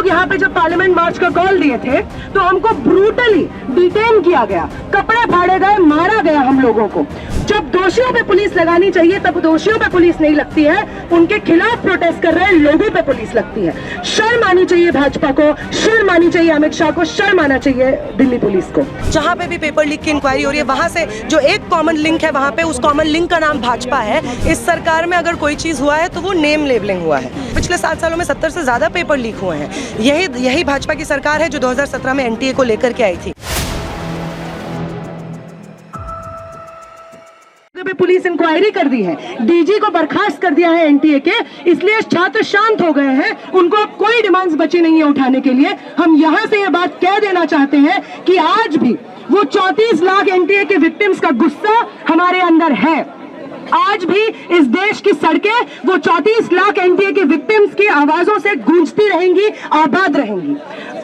लोग यहाँ पे जब पार्लियामेंट मार्च का कॉल दिए थे तो हमको ब्रूटली डिटेन किया गया, कपड़े फाड़े गए, मारा गया हम लोगों को। जब दोषियों पे पुलिस लगानी चाहिए तब दोषियों पे पुलिस नहीं लगती है, उनके खिलाफ प्रोटेस्ट कर रहे लोगों पे पुलिस लगती है। शर्म आनी चाहिए भाजपा को, शर्म आनी चाहिए अमित शाह को, शर्म आना चाहिए दिल्ली पुलिस को। जहाँ पे भी पेपर लीक की इंक्वायरी हो रही है वहाँ से जो एक कॉमन लिंक है, वहाँ पे उस कॉमन लिंक का नाम भाजपा है। इस सरकार में अगर कोई चीज़ हुआ है तो वो नेम लेबलिंग हुआ है। पिछले 7 सालों में 70 से ज़्यादा पेपर लीक हुए हैं। यही भाजपा की सरकार है जो 2017 में एनटीए को लेकर के आई थी। पुलिस इंक्वायरी कर दी है, डीजी को बर्खास्त कर दिया है एनटीए के, इसलिए छात्र शांत हो गए हैं। उनको अब कोई डिमांड्स बची नहीं है उठाने के लिए। हम यहां से ये बात कह देना चाहते हैं कि आज भी वो 34 लाख एनटीए के विक्टिम्स का गुस्सा हमारे अंदर है। आज भी इस देश की सड़कें वो 34 लाख एनटीए के विक्टिम्स की आवाजों से गूंजती रहेंगी, आबाद रहेंगी।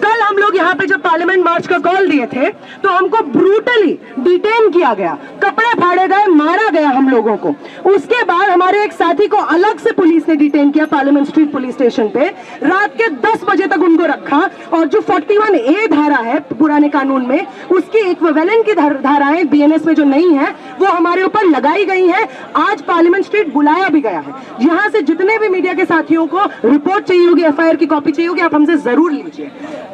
कल हम लोग यहाँ पे जब पार्लियामेंट मार्च का कॉल दिए थे तो हमको ब्रूटली डिटेन किया गया, कपड़े फाड़े गए, मारा गया हम लोगों को। उसके बाद हमारे एक साथी को अलग से पुलिस ने डिटेन किया पार्लियामेंट स्ट्रीट पुलिस स्टेशन पे। रात के 10 बजे तक उनको रखा और जो 41A धारा है पुराने कानून में, उसकी इक्विवेलेंट की धाराएं बीएनएस में जो नहीं है वो हमारे ऊपर लगाई गई है। आज पार्लियामेंट स्ट्रीट बुलाया भी गया है। यहाँ से जितने भी मीडिया के साथियों को रिपोर्ट चाहिए होगी, एफआईआर की कॉपी चाहिए होगी, आप हमसे जरूर लीजिए।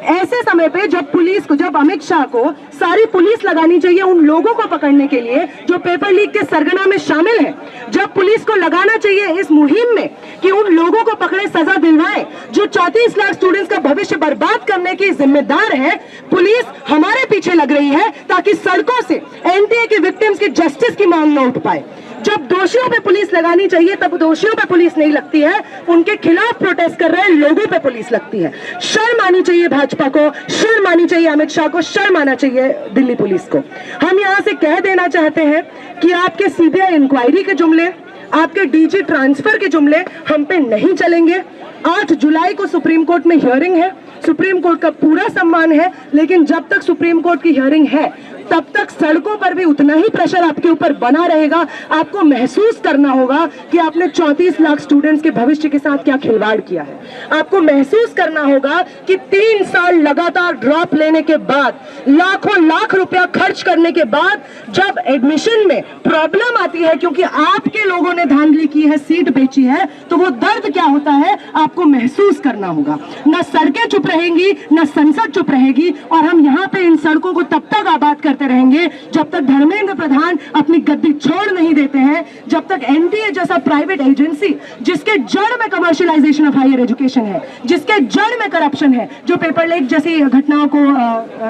ऐसे समय पे जब अमित शाह को सारी पुलिस लगानी चाहिए उन लोगों को पकड़ने के लिए जो पेपर लीक के सरगना में शामिल है, जब पुलिस को लगाना चाहिए इस मुहिम में कि उन लोगों को पकड़े, सजा दिलवाए जो 34 लाख स्टूडेंट्स का भविष्य बर्बाद करने की जिम्मेदार है, पुलिस हमारे पीछे लग रही है ताकि सड़कों से एनटीए के विक्टिम्स की जस्टिस की मांग न उठ पाए। जब दोषियों पे पुलिस लगानी चाहिए तब दोषियों पे पुलिस नहीं लगती है, उनके खिलाफ प्रोटेस्ट कर रहे लोगों पे पुलिस लगती है। शर्म आनी चाहिए भाजपा को, शर्म आनी चाहिए अमित शाह को, शर्म आना चाहिए दिल्ली पुलिस को। हम यहाँ से कह देना चाहते हैं कि आपके सीबीआई इंक्वायरी के जुमले, आपके डीजी ट्रांसफर के जुमले हम पे नहीं चलेंगे। 8 जुलाई को सुप्रीम कोर्ट में हियरिंग है, सुप्रीम कोर्ट का पूरा सम्मान है, लेकिन जब तक सुप्रीम कोर्ट की हियरिंग है तब तक सड़कों पर भी उतना ही प्रेशर आपके ऊपर बना रहेगा। आपको महसूस करना होगा कि आपने 34 लाख स्टूडेंट्स के भविष्य के साथ क्या खिलवाड़ किया है। आपको महसूस करना होगा कि 3 साल लगातार ड्रॉप लेने के बाद, लाखों लाख रुपया खर्च करने के बाद जब एडमिशन में प्रॉब्लम आती है क्योंकि आपके लोगों ने धांधली की है, सीट बेची है, तो वो दर्द क्या होता है आपको महसूस करना होगा। न सड़कें चुप रहेंगी, न संसद चुप रहेगी, और हम यहाँ पे इन सड़कों को तब तक आबाद करते रहेंगे जब तक धर्मेंद्र प्रधान अपनी गद्दी छोड़ नहीं देते हैं, जब तक एनटीए जैसा प्राइवेट एजेंसी जिसके जड़ में कमर्शियलाइजेशन ऑफ हायर एजुकेशन है, जिसके जड़ में करप्शन है, जो पेपर लीक जैसी घटनाओं को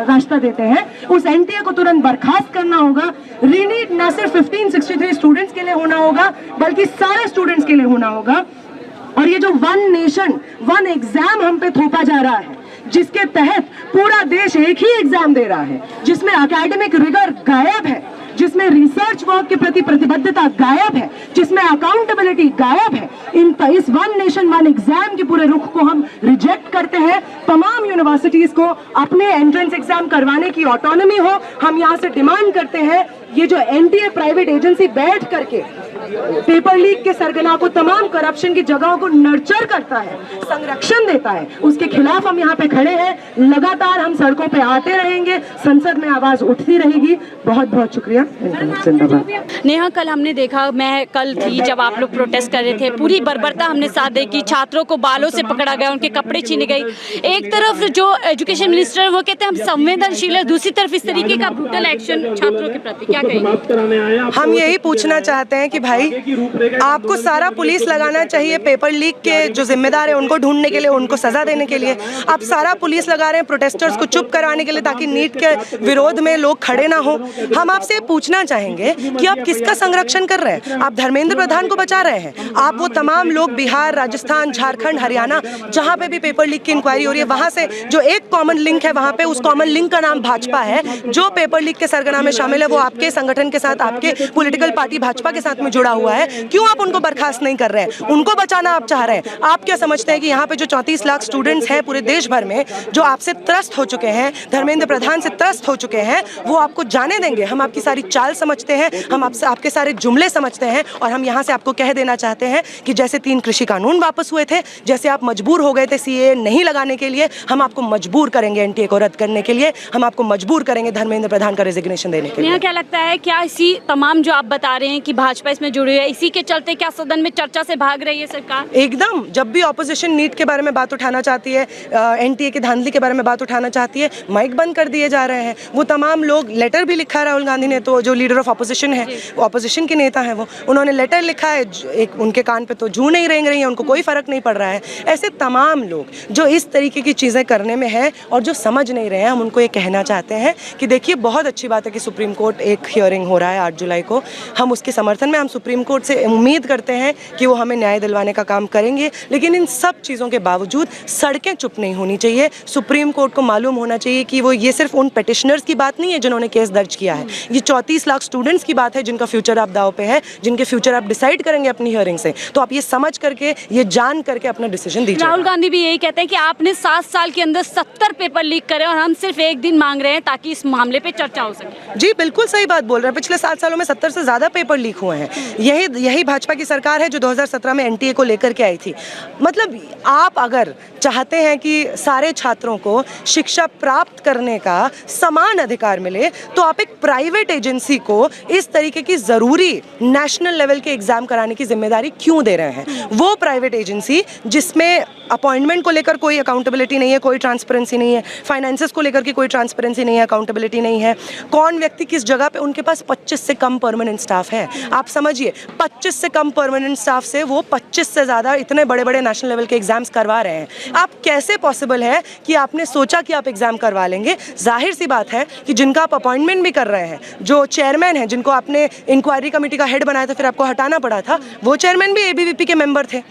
रास्ता देते हैं, उस एनटीए को तुरंत बर्खास्त करना होगा। रीनीट न सिर्फ 1563 स्टूडेंट्स के लिए होना होगा बल्कि सारे स्टूडेंट्स के लिए होना होगा। और ये जो 1 नेशन 1 एग्जाम हम पे थोपा जा रहा है, जिसके तहत पूरा देश एक ही एग्जाम दे रहा है, जिसमें एकेडमिक रिगर गायब है, जिसमें रिसर्च वर्क के प्रति प्रतिबद्धता गायब है, जिसमें अकाउंटेबिलिटी गायब है, इस 1 नेशन 1 एग्जाम के पूरे रुख को हम रिजेक्ट करते हैं। तमाम यूनिवर्सिटीज को अपने एंट्रेंस एग्जाम करवाने की ऑटोनॉमी हो। हम यहाँ से डिमांड करते हैं ये जो एनटीए प्राइवेट एजेंसी बैठ करके पेपर लीक के सरगना को, तमाम करप्शन की जगहों को नर्चर करता है, संरक्षण देता है, उसके खिलाफ हम यहाँ पे खड़े हैं। लगातार हम सड़कों पे आते रहेंगे, संसद में आवाज उठती रहेगी। बहुत बहुत शुक्रिया। नेहा, कल हमने देखा, मैं कल थी जब आप लोग प्रोटेस्ट कर रहे थे, पूरी बर्बरता हमने साथ देखी। छात्रों को बालों से पकड़ा गया, उनके कपड़े छीने गए। एक तरफ जो एजुकेशन मिनिस्टर वो कहते हैं हम संवेदनशील है, दूसरी तरफ इस तरीके का ब्रूटल एक्शन छात्रों के प्रति, क्या कहेंगे? हम यही पूछना चाहते हैं कि भाई आपको सारा पुलिस लगाना चाहिए पेपर लीक के जो जिम्मेदार है उनको ढूंढने के लिए, उनको सजा देने के लिए। आप सारा पुलिस लगा रहे हैं प्रोटेस्टर्स को चुप करवाने के लिए ताकि नीट के विरोध में लोग खड़े ना हो। हम आपसे पूछना चाहेंगे कि आप किसका संरक्षण कर रहे हैं? आप धर्मेंद्र प्रधान को बचा रहे हैं? आप वो तमाम लोग बिहार, राजस्थान, झारखंड, हरियाणा जहां पे भी पेपर लीक की इंक्वायरी हो रही है वहां से जो एक कॉमन लिंक है, वहां पे उस कॉमन लिंक का नाम भाजपा है। जो पेपर लीक के सरगना में शामिल है वो आपके संगठन के साथ, आपके पॉलिटिकल पार्टी भाजपा के साथ में जुड़ा हुआ है, क्यों आप उनको बर्खास्त नहीं कर रहे हैं? उनको बचाना आप चाह रहे हैं। आप क्या समझते हैं कि यहाँ पे जो 34 लाख स्टूडेंट्स हैं पूरे देश भर में, जो आपसे त्रस्त हो चुके हैं, धर्मेंद्र प्रधान से त्रस्त हो चुके हैं, वो आपको जाने देंगे? हम आपकी सारी चाल समझते हैं, हम आपके सारे जुमले समझते हैं, और हम यहाँ से आपको कह देना चाहते हैं कि जैसे 3 कृषि कानून वापस हुए थे, जैसे आप मजबूर हो गए थे सीए नहीं लगाने के लिए, हम आपको मजबूर करेंगे एनटीए को रद्द करने के लिए, हम आपको मजबूर करेंगे धर्मेंद्र प्रधान का रेजिग्नेशन देने के लिए। नेहा, क्या लगता है, क्या इसी तमाम जो आप बता रहे हैं कि भाजपा इसमें जुड़ी है, इसी के चलते क्या सदन में चर्चा से भाग रही है सरकार? एकदम, जब भी ऑपोजिशन नीट के बारे में बात उठाना चाहती है, एनटीए की धांधली के बारे में बात उठाना चाहती है, माइक बंद कर दिए जा रहे हैं। वो तमाम लोग, लेटर भी लिखा राहुल गांधी ने, तो जो लीडर ऑफ ऑपोजिशन है, ऑपोजिशन के नेता हैं, वो उन्होंने लेटर लिखा है, एक उनके कान पे तो जूं नहीं रेंग रही है, उनको कोई फर्क नहीं पड़ रहा है। ऐसे तमाम लोग जो इस तरीके की चीज़ें करने में हैं और जो समझ नहीं रहे हैं, हम उनको ये कहना चाहते हैं कि देखिए, बहुत अच्छी बात है कि सुप्रीम कोर्ट एक हियरिंग हो रहा है 8 जुलाई को, हम उसके समर्थन में, हम सुप्रीम कोर्ट से उम्मीद करते हैं कि वो हमें न्याय दिलवाने का काम करेंगे, लेकिन इन सब चीज़ों के बावजूद सड़कें चुप नहीं होनी चाहिए। सुप्रीम कोर्ट को मालूम होना चाहिए कि वो ये सिर्फ उन पेटिशनर्स की बात नहीं है जिन्होंने केस दर्ज किया है, ये 34 लाख स्टूडेंट्स की बात है जिनका फ्यूचर आप दाव पे है, जिनके फ्यूचर आप डिसाइड करेंगे अपनी हियरिंग से। तो आप ये समझ करके, ये जान करके अपना डिसीजन दीजिए। राहुल गांधी भी यही कहते हैं कि आपने 7 साल के अंदर 70 पेपर लीक करे और हम सिर्फ 1 दिन मांग रहे हैं ताकि इस मामले पे चर्चा हो सके। जी बिल्कुल सही बात बोल रहे हैं। पिछले 7 सालों में 70 से ज़्यादा पेपर लीक हुए हैं। यही भाजपा की सरकार है जो 2017 में एनटीए को लेकर के आई थी। मतलब आप अगर चाहते हैं कि सारे छात्रों को शिक्षा प्राप्त करने का समान अधिकार मिले, तो आप एक प्राइवेट एजेंसी को इस तरीके की ज़रूरी नेशनल लेवल के एग्ज़ाम कराने की जिम्मेदारी क्यों दे रहे हैं? वो प्राइवेट एजेंसी जिसमें अपॉइंटमेंट को लेकर कोई अकाउंटेबिलिटी नहीं है, कोई ट्रांसपेरेंसी नहीं है, फाइनेंसेस को लेकर के कोई ट्रांसपेरेंसी नहीं है, अकाउंटेबिलिटी नहीं है, कौन व्यक्ति किस जगह पे, उनके पास 25 से कम परमानेंट स्टाफ है। आप समझिए, 25 से कम परमानेंट स्टाफ से वो 25 से ज़्यादा इतने बड़े बड़े नेशनल लेवल के एग्जाम्स करवा रहे हैं। आप कैसे पॉसिबल है कि आपने सोचा कि आप एग्जाम करवा लेंगे? जाहिर सी बात है कि जिनका आप अपॉइंटमेंट भी कर रहे हैं, जो चेयरमैन हैं, जिनको आपने इंक्वायरी कमेटी का हेड बनाया था, फिर आपको हटाना पड़ा था, वो चेयरमैन भी एबीवीपी के मेंबर थे।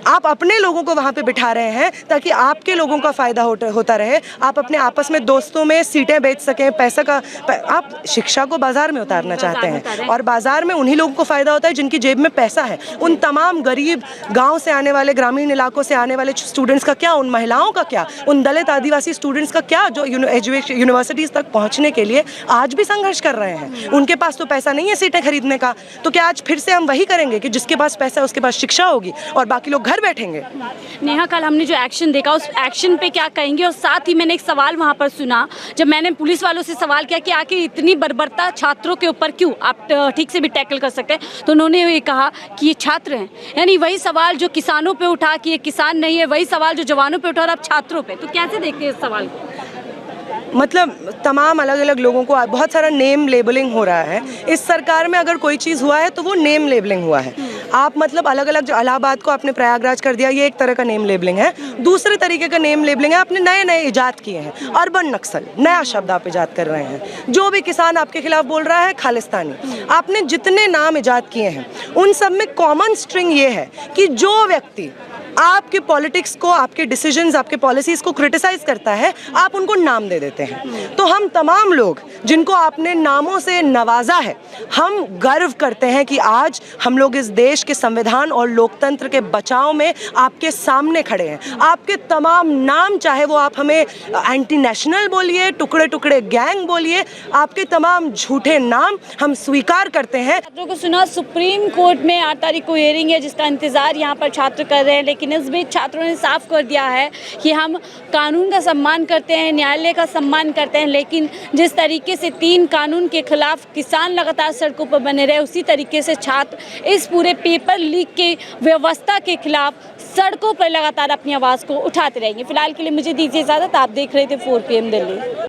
आप अपने लोगों को वहाँ पे बिठा रहे हैं ताकि आपके लोगों का फायदा होता रहे, आप अपने आपस में दोस्तों में सीटें बेच सकें, पैसा का आप शिक्षा को बाजार में उतारना चाहते हैं, और बाजार में उन्हीं लोगों को फायदा होता है जिनकी जेब में पैसा है। उन तमाम गरीब गांव से आने वाले, ग्रामीण इलाकों से आने वाले स्टूडेंट्स का क्या, उन महिलाओं का क्या, उन दलित आदिवासी स्टूडेंट्स का क्या, जो यूनिवर्सिटीज़ तक पहुंचने के लिए आज भी संघर्ष कर रहे हैं? उनके पास तो पैसा नहीं है सीटें खरीदने का। तो क्या आज फिर से हम वही करेंगे कि जिसके पास पैसा है उसके पास शिक्षा होगी और बाकी लोग घर बैठेंगे? नेहा, कल हमने जो एक्शन देखा, उस एक्शन पे क्या कहेंगे? और साथ ही मैंने एक सवाल वहाँ पर सुना, जब मैंने पुलिस वालों से सवाल किया कि आखिर इतनी बर्बरता छात्रों के ऊपर क्यों, आप ठीक से भी टैकल कर सकते हैं, तो उन्होंने ये कहा कि ये छात्र हैं। यानी वही सवाल जो किसानों पे उठा कि ये किसान नहीं है, वही सवाल जो जवानों पे उठा और अब छात्रों पे। तो कैसे देखते हैं इस सवाल को? मतलब तमाम अलग अलग लोगों को बहुत सारा नेम लेबलिंग हो रहा है। इस सरकार में अगर कोई चीज़ हुआ है तो वो नेम लेबलिंग हुआ है। आप मतलब अलग अलग, जो इलाहाबाद को आपने प्रयागराज कर दिया, ये एक तरह का नेम लेबलिंग है। दूसरे तरीके का नेम लेबलिंग है, आपने नए नए इजाद किए हैं। अर्बन नक्सल, नया शब्द आप इजाद कर रहे हैं। जो भी किसान आपके खिलाफ बोल रहा है खालिस्तानी, आपने जितने नाम इजाद किए हैं उन सब में कॉमन स्ट्रिंग ये है कि जो व्यक्ति आपके पॉलिटिक्स को, आपके डिसीजंस, आपके पॉलिसीज को क्रिटिसाइज करता है, आप उनको नाम दे देते हैं। तो हम तमाम लोग जिनको आपने नामों से नवाजा है, हम गर्व करते हैं कि आज हम लोग इस देश के संविधान और लोकतंत्र के बचाव में आपके सामने खड़े हैं। आपके तमाम नाम, चाहे वो आप हमें एंटी नेशनल बोलिए, टुकड़े टुकड़े गैंग बोलिए, आपके तमाम झूठे नाम हम स्वीकार करते हैं। छात्रों को सुना, सुप्रीम कोर्ट में 8 तारीख को हियरिंग है जिसका इंतजार यहाँ पर छात्र कर रहे हैं, लेकिन इस बीच छात्रों ने साफ कर दिया है कि हम कानून का सम्मान करते हैं, न्यायालय का सम्मान करते हैं, लेकिन जिस तरीके से 3 कानून के खिलाफ किसान लगातार सड़कों पर बने रहे, उसी तरीके से छात्र इस पूरे पेपर लीक के व्यवस्था के खिलाफ सड़कों पर लगातार अपनी आवाज़ को उठाते रहेंगे। फिलहाल के लिए मुझे दीजिए इजाज़त। आप देख रहे थे 4 PM दिल्ली।